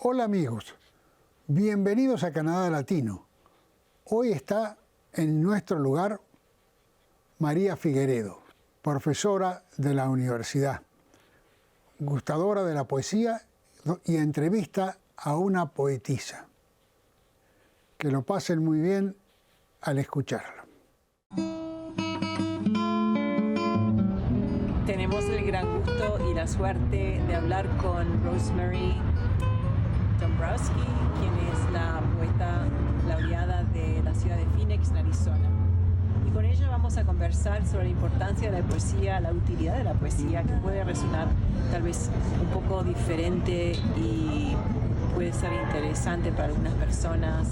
Hola amigos, bienvenidos a Canadá Latino. Hoy está en nuestro lugar María Figueredo, profesora de la universidad, gustadora de la poesía y entrevista a una poetisa. Que lo pasen muy bien al escucharla. Tenemos el gran gusto y la suerte de hablar con Rosemary Dombrowski, quien es la poeta laureada de la ciudad de Phoenix, en Arizona. Y con ella vamos a conversar sobre la importancia de la poesía, la utilidad de la poesía, que puede resonar tal vez un poco diferente y puede ser interesante para algunas personas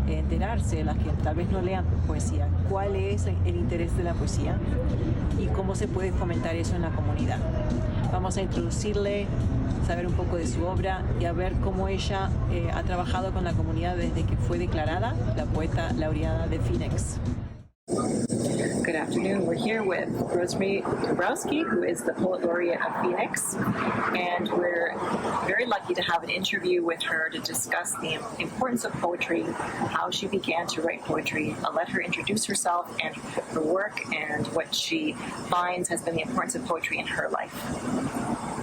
enterarse, las que tal vez no lean poesía, cuál es el interés de la poesía y cómo se puede fomentar eso en la comunidad. Vamos a introducirle, saber un poco de su obra y a ver cómo ella ha trabajado con la comunidad desde que fue declarada la poeta laureada de Phoenix. Good afternoon. We're here with Rosemary Dombrowski, who is the Poet Laureate of Phoenix, and we're very lucky to have an interview with her to discuss the importance of poetry, how she began to write poetry. I'll let her introduce herself and her work and what she finds has been the importance of poetry in her life.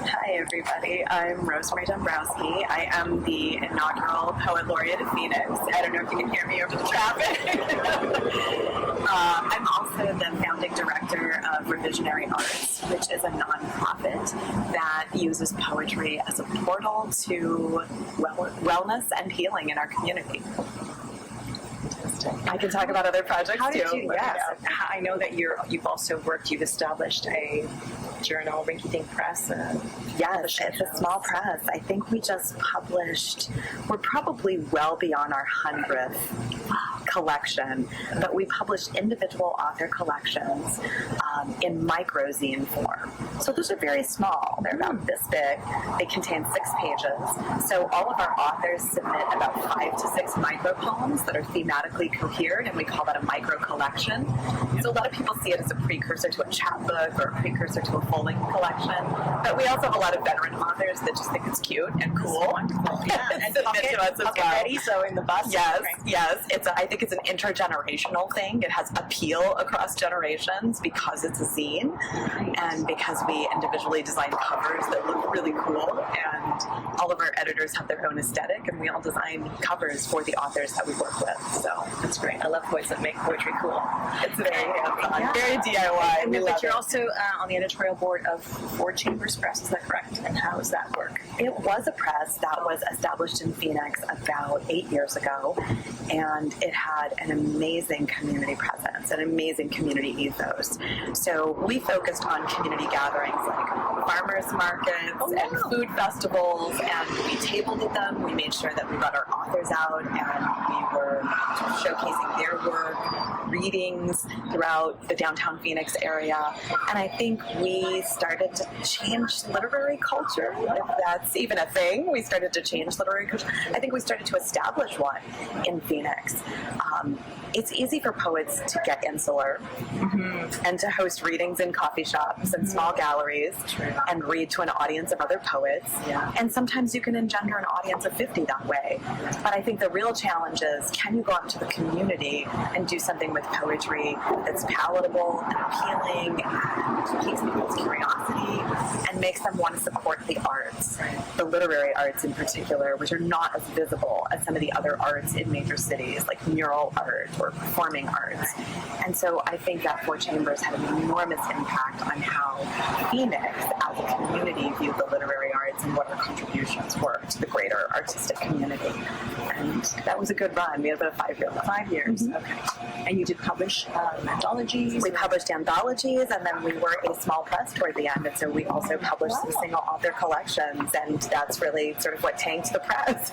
Hi everybody, I'm Rosemary Dombrowski. I am the inaugural Poet Laureate of Phoenix. I don't know if you can hear me over the traffic. I'm also the founding director of Revisionary Arts, which is a nonprofit that uses poetry as a portal to wellness and healing in our community. I can talk about other projects too. Yes, I know that you've also worked, you've established a journal, Rinky Dink Press. Yes, it's a small press. I think we just published, we're probably well beyond our 100th collection, but we published individual author collections in microzine form. So those are very small. They're about this big. They contain 6 pages. So all of our authors submit about 5 to 6 micropoems that are thematically coherent, and we call that a micro collection. So a lot of people see it as a precursor to a chapbook or a precursor to a full-length collection. But we also have a lot of veteran authors that just think it's cute and cool. Wonderful. Yeah, and submit to us as well. Ready, so in the bus. Yes, yes. I think it's an intergenerational thing. It has appeal across generations because it's a zine and because we individually design covers that look really cool, and all of our editors have their own aesthetic, and we all design covers for the authors that we work with. So that's great. I love poets that make poetry cool. It's very hands-on, very DIY. But you're also on the editorial board of Four Chambers Press, is that correct? And how does that work? It was a press that was established in Phoenix about 8 years ago, and it had an amazing community presence, an amazing community ethos. So we focused on community gatherings like farmers markets and food festivals, and we tabled at them. We made sure that we brought our authors out and we were showcasing their work, readings throughout the downtown Phoenix area. And I think we started to change literary culture, if that's even a thing. We started to change literary culture. I think we started to establish one in Phoenix. It's easy for poets to get insular and to host readings in coffee shops and small galleries and read to an audience of other poets. Yeah. And sometimes you can engender an audience of 50 that way. But I think the real challenge is, can you go out into the community and do something with poetry that's palatable and appealing and piques people's curiosity and makes them want to support the arts, the literary arts in particular, which are not as visible as some of the other arts in major cities, like mural art or performing arts. And so I think that Four Chambers had an enormous impact on how Phoenix as a community viewed the literary arts and what our contributions were to the greater artistic community. And that was a good run. We had about a 5-year run. 5 years, okay. And you did publish anthologies? We published anthologies, and then we were a small press toward the end, and so we also published some single author collections, and that's really sort of what tanked the press.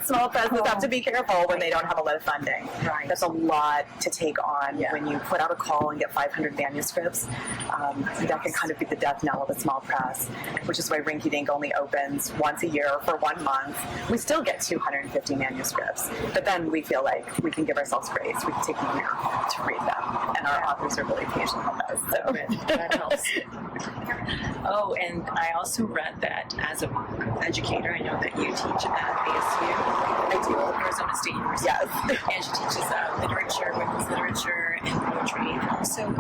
Small presses have to be careful when they don't have a lot of funding. Right. That's a lot to take on when you put out a call and get 500 manuscripts. That can kind of be the death knell of a small press, which is why Rinky Dink only opens once a year for 1 month. month. We still get 250 manuscripts, but then we feel like we can give ourselves grace. We can take a year to read them, and our authors are really patient with us. So that helps. Oh, and I also read that as an educator, I know that you teach at ASU. I do. Arizona State University. Yes. And she teaches literature, women's literature, and poetry, and also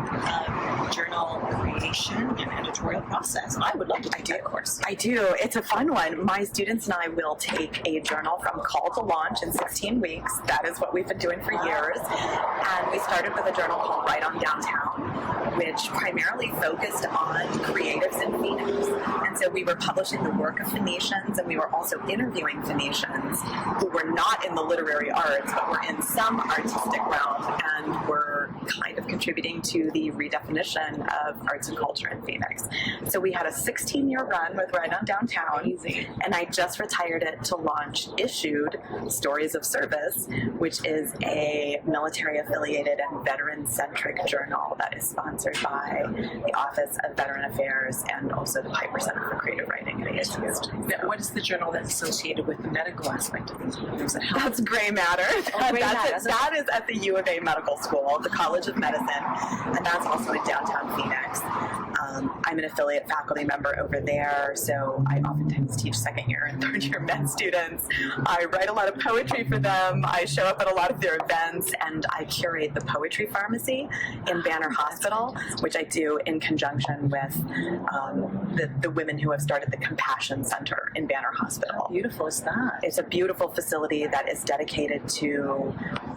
journal creation and editorial process. I would love to take that course. I do. It's a fun one. My students and I will take a journal from call to launch in 16 weeks. That is what we've been doing for years. And we started with a journal called Right on Downtown, which primarily focused on creatives in Phoenix. And so we were publishing the work of Phoenicians, and we were also interviewing Phoenicians who were not in the literary arts, but were in some artistic realm and were kind of contributing to the redefinition of arts and culture in Phoenix. So we had a 16-year run with Right on Downtown, and I just retired it to launch Issued Stories of Service, which is a military-affiliated and veteran-centric journal that is sponsored by the Office of Veteran Affairs and also the Piper Center for Creative Writing at ASU. What is the journal that's associated with the medical aspect of things? That's Gray Matter. That is at the U of A Medical School, the College of Medicine, and that's also in downtown Phoenix. I'm an affiliate faculty member over there, so I oftentimes teach second year and third year med students. I write a lot of poetry for them. I show up at a lot of their events, and I curate the poetry pharmacy in Banner Hospital, which I do in conjunction with the women who have started the Compassion Center in Banner Hospital. How beautiful is that? It's a beautiful facility that is dedicated to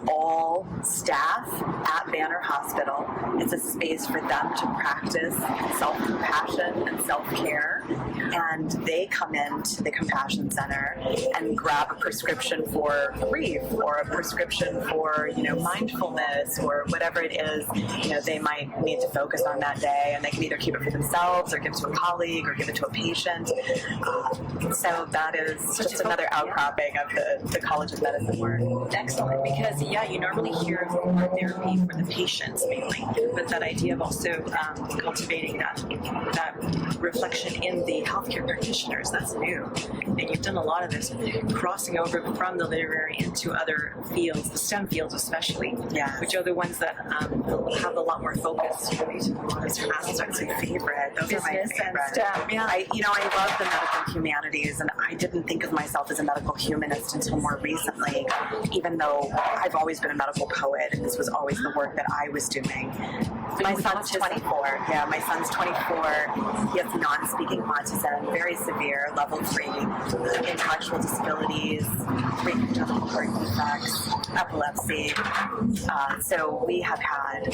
all staff at Banner Hospital. It's a space for them to practice self-compassion and self-care, and they come into the Compassion Center and grab a prescription for grief or a prescription for, mindfulness or whatever it is, they might need to focus on that day, and they can either keep it for themselves or give it to a colleague or give it to a patient. So that is just another outcropping of the College of Medicine work. Excellent, because you normally hear of art therapy for the patients mainly, but that idea of also cultivating that reflection in the healthcare practitioners, that's new. And you've done a lot of this crossing over from the literary into other fields, the STEM fields especially, which are the ones that have a lot more focus. Those are my favorite. Those are my Business favorite. and STEM. Yeah. I love the medical humanities, and I didn't think of myself as a medical humanist until more recently, even though I've always been a medical poet, and this was always the work that I was doing. My son's 24. Yeah, my son's 24. He has non-speaking autism, very severe, level 3, intellectual disabilities, 3 congenital heart defects, epilepsy. So we have had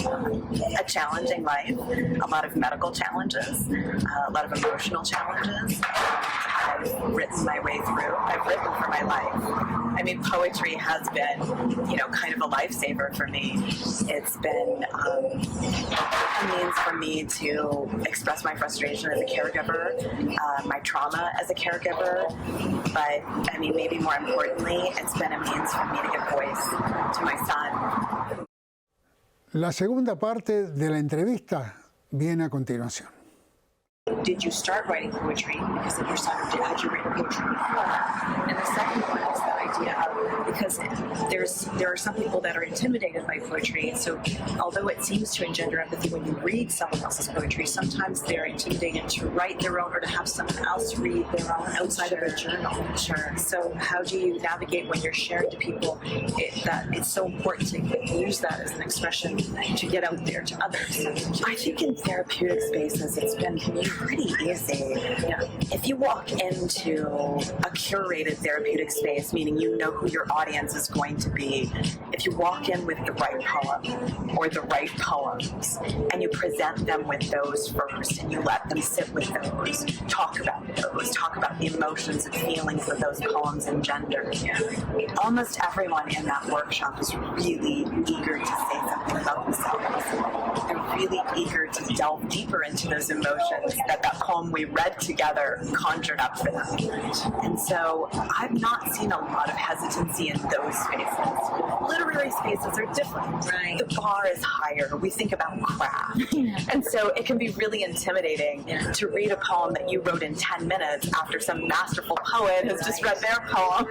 a challenging life, a lot of medical challenges, a lot of emotional challenges. I've written my way through. I've written for my life. I mean, poetry has been, kind of a lifesaver for me. It's been a means for me to express my frustration as a caregiver, my trauma as a caregiver, but, maybe more importantly, it's been a means for me to give voice to my son. La segunda parte de la entrevista viene a continuación. Did you start writing poetry because of your son, or had you written poetry before that? And the second one is the idea of, because there are some people that are intimidated by poetry, so although it seems to engender empathy when you read someone else's poetry, sometimes they're intimidated to write their own or to have someone else read their own outside of a journal. Sure. So how do you navigate when you're sharing to people that it's so important to use that as an expression to get out there to others? I think in therapeutic spaces, it's been pretty easy. If you walk into a curated therapeutic space, meaning you know who your audience is going to be, if you walk in with the right poem or the right poems and you present them with those first and you let them sit with those, talk about the emotions and feelings that those poems engender, almost everyone in that workshop is really eager to say something about themselves. They're really eager to delve deeper into those emotions that poem we read together conjured up for them. And so I've not seen a lot lot of hesitancy in those spaces. Literary spaces are different. Right. The bar is higher. We think about craft. And so it can be really intimidating to read a poem that you wrote in 10 minutes after some masterful poet has just read their poem.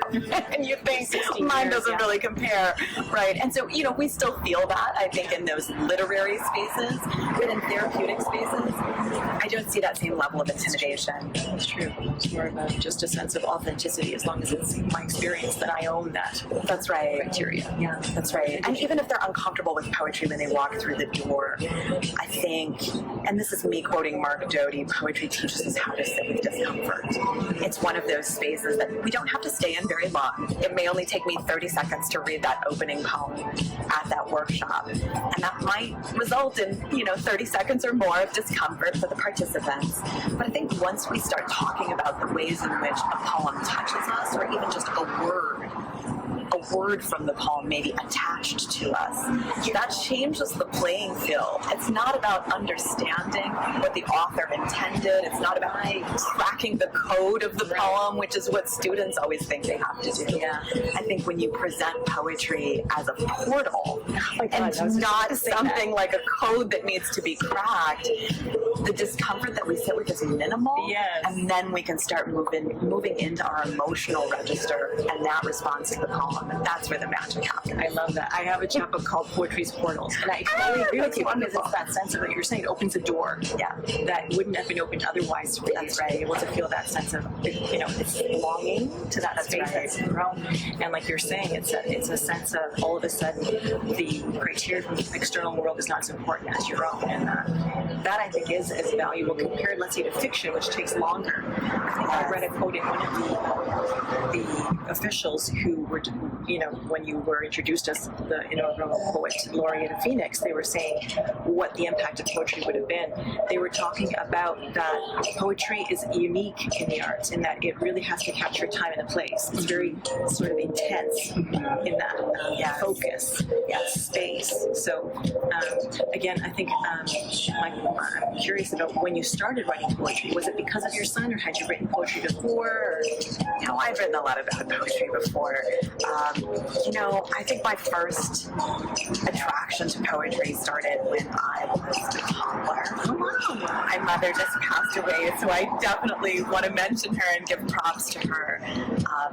And you think, mine doesn't really compare. Right. And so, you know, we still feel that, I think, in those literary spaces. But in therapeutic spaces, I don't see that same level of intimidation. That's true. It's more of just a sense of authenticity, as long as it's my experience that I own that. That's right. Criteria. Yeah, that's right. And even if they're uncomfortable with poetry when they walk through the door, I think, and this is me quoting Mark Doty, poetry teaches us how to sit with discomfort. It's one of those spaces that we don't have to stay in very long. It may only take me 30 seconds to read that opening poem at that workshop. And that might result in, 30 seconds or more of discomfort for the participants. But I think once we start talking about the ways in which a poem touches us, or even just a word from the poem maybe attached to us, that changes the playing field. It's not about understanding what the author intended. It's not about cracking the code of the poem, which is what students always think they have to do. Yeah. I think when you present poetry as a portal and not something like a code that needs to be cracked, the discomfort that we sit with is minimal. Yes. And then we can start moving into our emotional register, and that responds to the poem. And that's where the magic happens. I love that. I have a chapbook called Poetry's Portals, and I totally agree with you because it's that sense of what you're saying. It opens a door that wouldn't have been opened otherwise. That's right. Able to feel that sense of, it's belonging to that space that's grown. And like you're saying, it's a sense of all of a sudden the criteria from the external world is not as important as your own, and that I think is as valuable compared, let's say, to fiction, which takes longer. I read a quote in one of the officials who were, when you were introduced as the inaugural poet laureate of Phoenix, they were saying what the impact of poetry would have been. They were talking about that poetry is unique in the arts, in that it really has to capture time and a place. It's very sort of intense in that focus, space. So again, I think I'm curious about when you started writing poetry. Was it because of your son, or had you written poetry before? Or? I've written a lot about poetry before. I think my first attraction to poetry started when I was a toddler. My mother just passed away, so I definitely want to mention her and give props to her.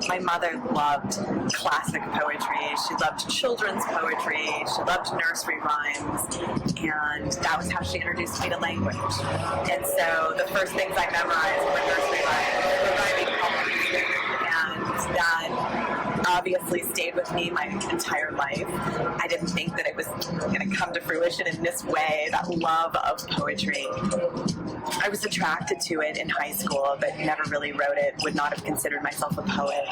My mother loved classic poetry. She loved children's poetry. She loved nursery rhymes, and that was how she introduced me to language. And so the first things I memorized were nursery rhymes, were rhyming poems, and that obviously stayed with me my entire life. I didn't think that it was going to come to fruition in this way, that love of poetry. I was attracted to it in high school, but never really wrote it, would not have considered myself a poet.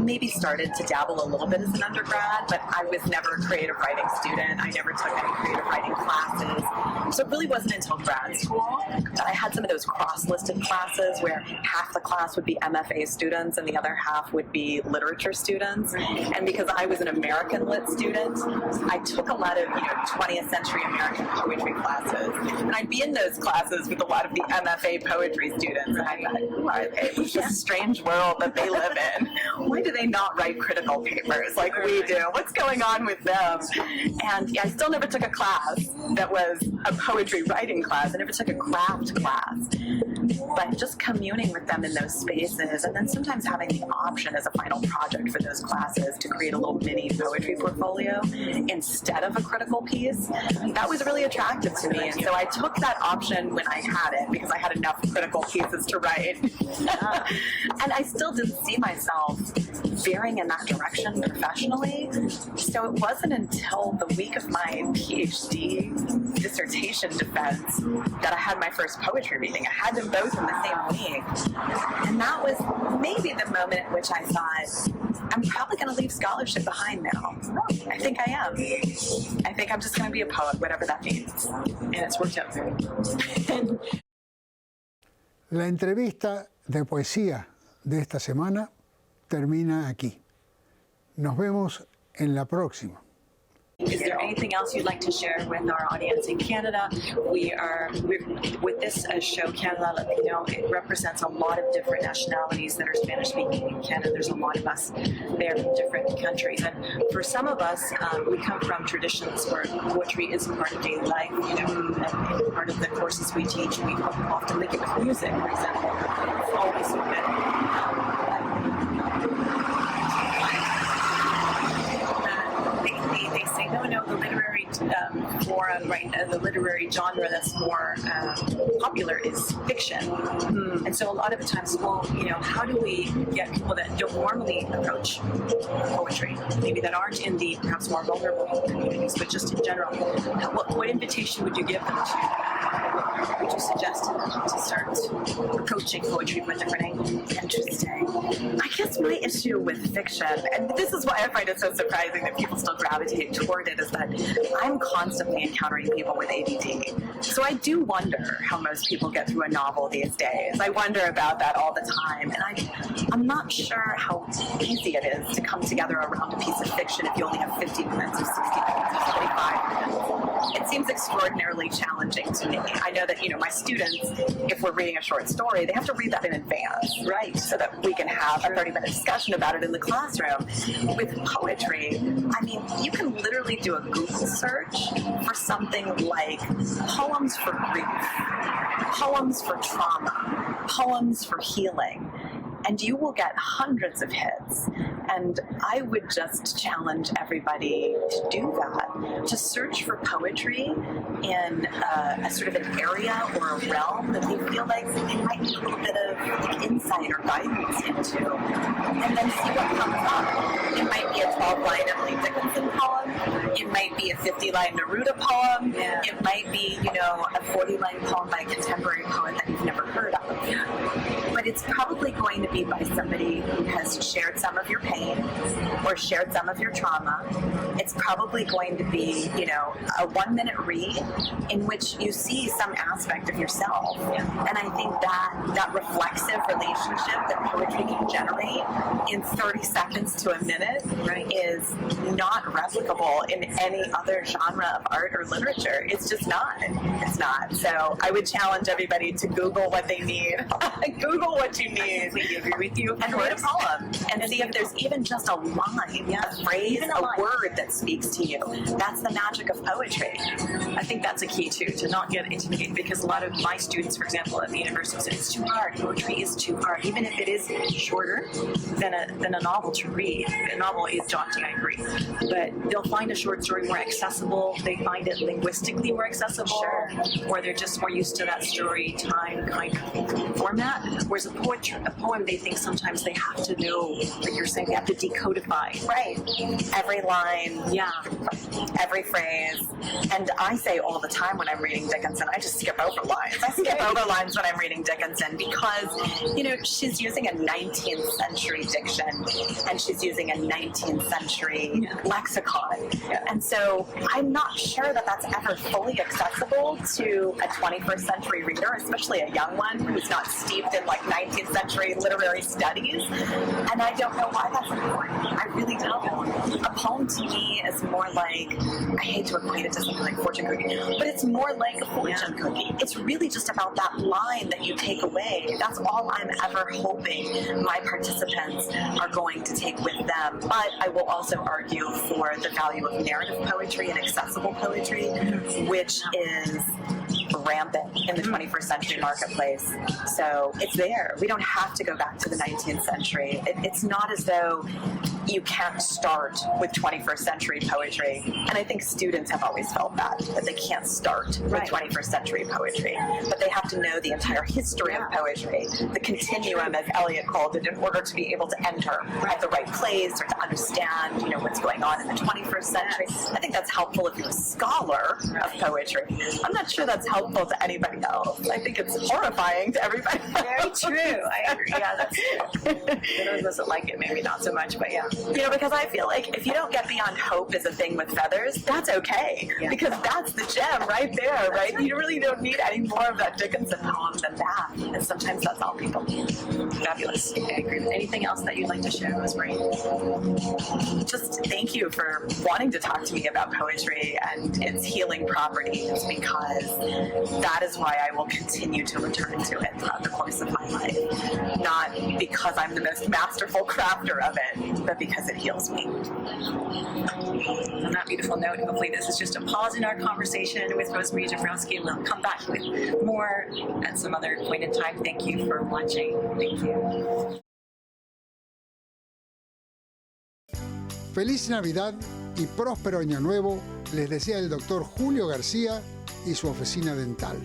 Maybe started to dabble a little bit as an undergrad, but I was never a creative writing student. I never took any creative writing classes. So it really wasn't until grad school that I had some of those cross-listed classes where half the class would be MFA students and the other half would be literature students. And because I was an American lit student, I took a lot of 20th century American poetry classes. And I'd be in those classes with a lot of the MFA poetry students. And I thought, who are they? It's just a strange world that they live in. Why do they not write critical papers like we do? What's going on with them? And I still never took a class that was a poetry writing class. I never took a craft class. But just communing with them in those spaces, and then sometimes having the option as a final project for those classes to create a little mini poetry portfolio instead of a critical piece, that was really attractive to me. And so I took that option when I had it, because I had enough critical pieces to write. And I still didn't see myself veering in that direction professionally. So it wasn't until the week of my PhD dissertation defense that I had my first poetry reading. I had them both in the same week. And that was maybe the moment at which I thought, I'm probably going to leave scholarship behind now. I think I am. I think I'm just going to be a poet, whatever that means. And it's worked out very well. La entrevista de poesía de esta semana termina aquí. Nos vemos en la próxima. Is there anything else you'd like to share with our audience in Canada? We're with this show, Canada Latino, it represents a lot of different nationalities that are Spanish-speaking in Canada. There's a lot of us there from different countries. And for some of us, we come from traditions where poetry is part of daily life, and part of the courses we teach, we often link it with music, for example. It's always been they say, no, the literary forum, right, the literary genre that's more popular is fiction. And so a lot of the times, well, how do we get people that don't normally approach poetry, maybe that aren't in the perhaps more vulnerable communities, but just in general, what invitation would you give them to, would you suggest to start approaching poetry from a different angle? Interesting. I guess my issue with fiction, and this is why I find it so surprising that people still gravitate toward it, is that I'm constantly encountering people with ADD. So I do wonder how most people get through a novel these days. I wonder about that all the time. And I'm not sure how easy it is to come together around a piece of fiction if you only have 50 minutes or 60 minutes or 45 minutes. It seems extraordinarily challenging to me. I know that, my students, if we're reading a short story, they have to read that in advance, right? So that we can have a 30-minute discussion about it in the classroom. With poetry, you can literally do a Google search for something like poems for grief, poems for trauma, poems for healing, and you will get hundreds of hits. And I would just challenge everybody to do that, to search for poetry in a sort of an area or a realm that they feel like they might need a little bit of insight or guidance into, and then see what comes up. It might be a 12-line Emily Dickinson poem. It might be a 50-line Neruda poem. Yeah. It might be, a 40-line poem by a contemporary poet that you've never heard of. But it's probably going to be by somebody who has shared some of your pain or shared some of your trauma. It's probably going to be, a 1-minute read in which you see some aspect of yourself. And I think that reflexive relationship that poetry can generate in 30 seconds to a minute is not replicable in any other genre of art or literature. It's just not. It's not. So I would challenge everybody to Google what they need. Google what you need. I completely agree with you. And read a poem and see if there's even just a line, a phrase, a word that speaks to you. That's the magic of poetry. I think that's a key too, to not get intimidated, because a lot of my students, for example, at the university said it's too hard. Poetry is too hard, even if it is shorter than a novel to read. A novel is daunting, I agree, but they'll find a short story more accessible. They find it linguistically more accessible, or they're just more used to that story time kind of format. Whereas a poem, they think sometimes they have to know, like you're saying, they have to decodify. Right. Every line. Yeah. Every phrase. And I say all the time when I'm reading Dickinson, I just skip over lines. I skip over lines when I'm reading Dickinson because, she's using a 19th century diction and she's using a 19th century lexicon. Yeah. And so I'm not sure that that's ever fully accessible to a 21st century reader, especially a young one who's not steeped in 19th century literary studies. And I don't know why that's important. I really don't. A poem to me is more like, I hate to equate it to something like fortune cookie, but it's more like a fortune cookie. It's really just about that line that you take away. That's all I'm ever hoping my participants are going to take with them. But I will also argue for the value of narrative poetry and accessible poetry, which is rampant in the 21st century marketplace. So it's there. We don't have to go back to the 19th century. It's not as though you can't start with 21st century poetry. And I think students have always felt that they can't start with 21st century poetry. But they have to know the entire history of poetry, the continuum, as Eliot called it, in order to be able to enter at the right place or to understand, what's going on in the 21st century. I think that's helpful if you're a scholar of poetry. I'm not sure that's helpful to anybody else. I think it's horrifying to everybody else. Very true. I agree. Yeah, that's true. Those doesn't like it, maybe not so much, but yeah. Because I feel like if you don't get beyond hope as a thing with feathers, that's okay. Yeah. Because that's the gem right there, right? You really don't need any more of that Dickinson poem than that. And sometimes that's all people need. Fabulous. I agree. Anything else that you'd like to share, Rosemary? just thank you for wanting to talk to me about poetry and its healing properties, because that is why I will continue to return to it throughout the course of my life. Not because I'm the most masterful crafter of it, but because it heals me. On that beautiful note, hopefully this is just a pause in our conversation with Rosemary Dombrowski. We'll come back with more at some other point in time. Thank you for watching. Thank you. Feliz Navidad y próspero Año Nuevo les desea el Dr. Julio García y su oficina dental.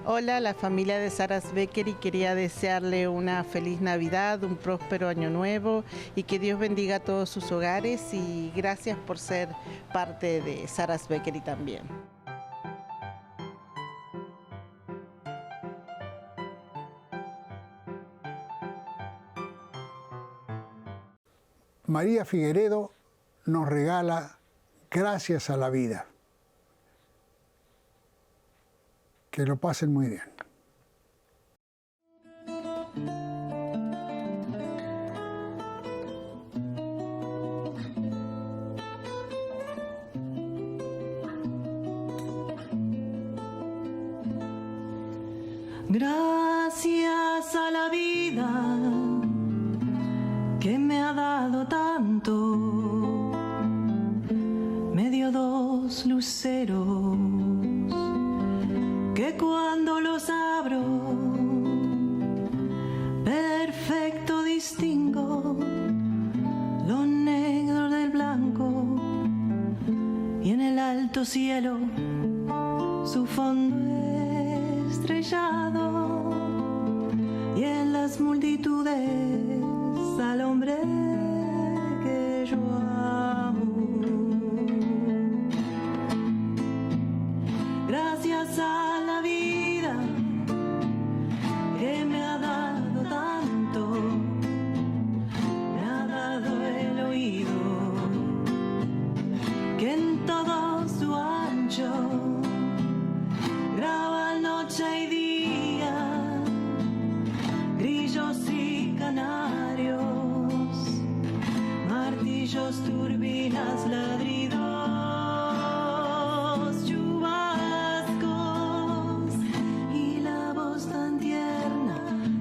Hola, la familia de Saras Becker, y quería desearle una feliz Navidad, un próspero Año Nuevo y que Dios bendiga a todos sus hogares, y gracias por ser parte de Saras Becker también. María Figueredo nos regala Gracias a la vida. Que lo pasen muy bien. Gracias a la vida que me ha dado tanto, me dio dos luceros que cuando los abro perfecto distingo lo negro del blanco, y en el alto cielo su fondo estrellado, y en las multitudes al hombre que yo amo. Gracias a la vida que me ha dado tanto, me ha dado el oído que en todo su ancho graba noche y día, grillos y canarios, martillos, turbinas, ladridos, chubascos y la voz tan tierna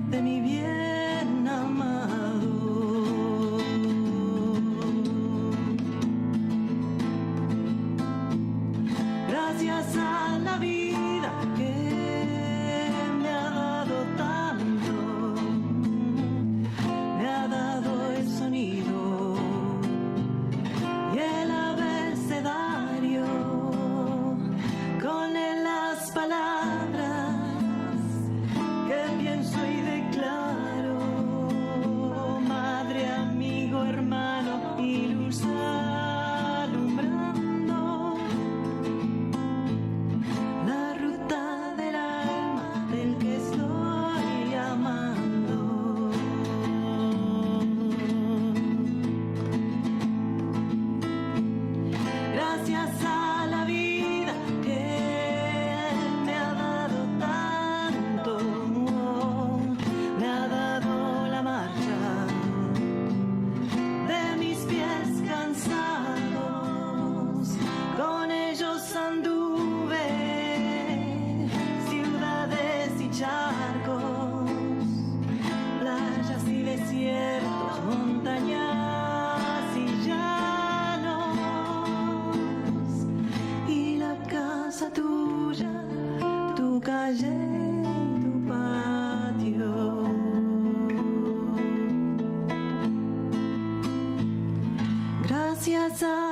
de mi bien amado. Gracias a la vida que me ha dado tanto, me ha dado el sonido y el abecedario, con él las palabras que pienso y declaro, madre, amigo, hermano y luz alumbrando la ruta del alma del que estoy amando. Gracias a la vida que me ha dado tanto, me ha dado la marcha de mis pies cansados, con ellos anduve ciudades y charcos, playas y desiertos, montañas y llanos, y la casa tuya, tu calle, tu patio. Gracias a